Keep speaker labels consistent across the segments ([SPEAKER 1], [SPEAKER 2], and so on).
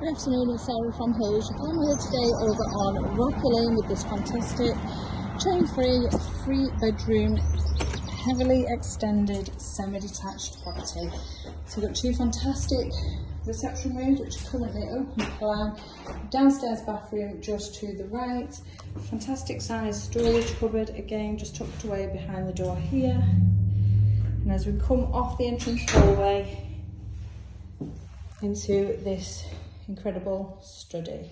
[SPEAKER 1] Good afternoon, it's Sarah from Hills. I'm here today over on Rocky Lane with this fantastic chain-free, 3-bedroom, heavily extended, semi-detached property. So we've got two fantastic reception rooms which are currently open plan, downstairs bathroom just to the right, fantastic size storage cupboard, again just tucked away behind the door here. And as we come off the entrance hallway into this incredible study,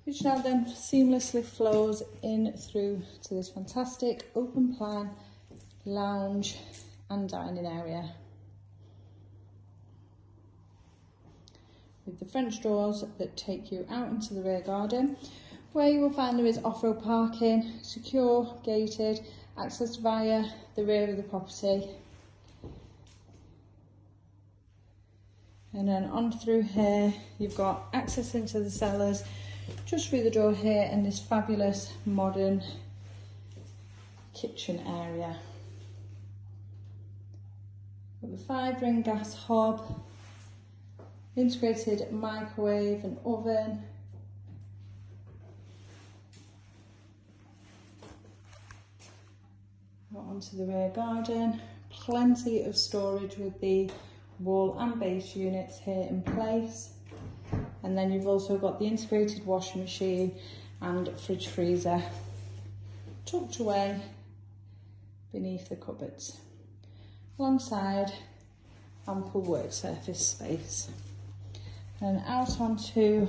[SPEAKER 1] which now then seamlessly flows in through to this fantastic open plan lounge and dining area with the French doors that take you out into the rear garden, where you will find there is off-road parking, secure, gated, accessed via the rear of the property. And then on through here, you've got access into the cellars just through the door here, and this fabulous modern kitchen area with a 5-ring gas hob, integrated microwave and oven, onto the rear garden, plenty of storage with the wall and base units here in place, and then you've also got the integrated washing machine and fridge freezer tucked away beneath the cupboards, alongside ample work surface space. And out onto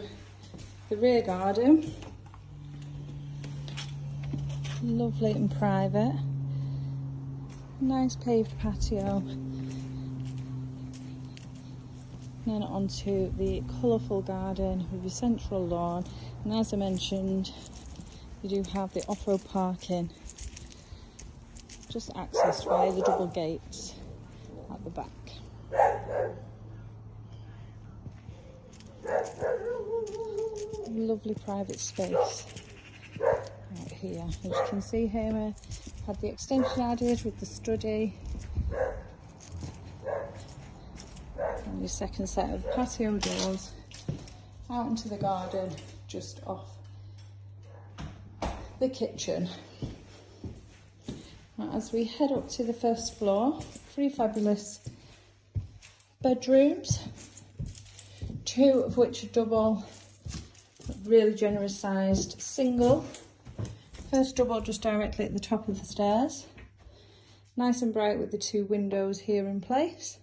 [SPEAKER 1] the rear garden, lovely and private, nice paved patio, and then onto the colourful garden with your central lawn. And as I mentioned, you do have the off-road parking just accessed via the double gates at the back. Lovely private space right here. As you can see here, we had the extension added with the study and your second set of patio doors out into the garden just off the kitchen. Now, as we head up to the first floor, 3 fabulous bedrooms, 2 of which are double, really generous sized single. First double just directly at the top of the stairs, nice and bright with the 2 windows here in place,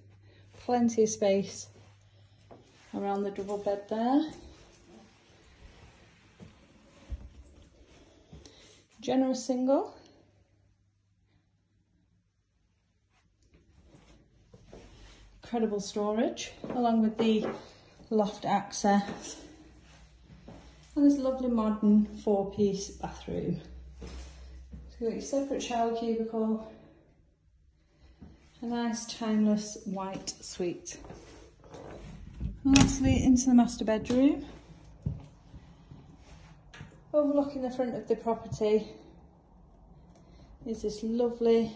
[SPEAKER 1] plenty of space around the double bed there. Generous single, incredible storage along with the loft access, and this lovely modern 4-piece bathroom. So you've got your separate shower cubicle, a nice timeless white suite. And lastly, into the master bedroom, overlooking the front of the property is this lovely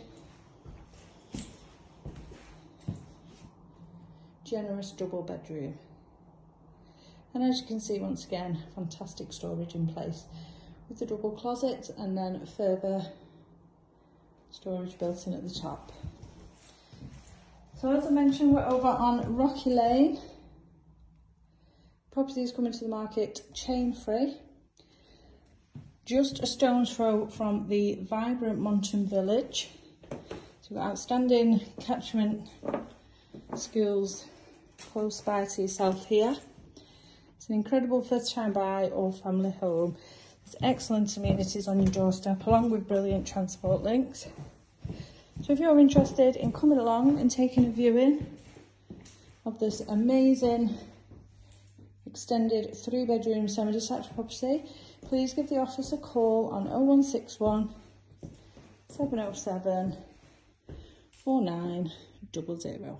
[SPEAKER 1] generous double bedroom. And as you can see, once again, fantastic storage in place with the double closet, and then further storage built in at the top. So as I mentioned, we're over on Rocky Lane. Property is coming to the market chain free, just a stone's throw from the vibrant Monton Village. So we've got outstanding catchment schools close by to yourself here. It's an incredible first time buy or family home. There's excellent amenities on your doorstep along with brilliant transport links. So if you're interested in coming along and taking a viewing of this amazing extended 3-bedroom semi-detached property, please give the office a call on 0161 707 4900.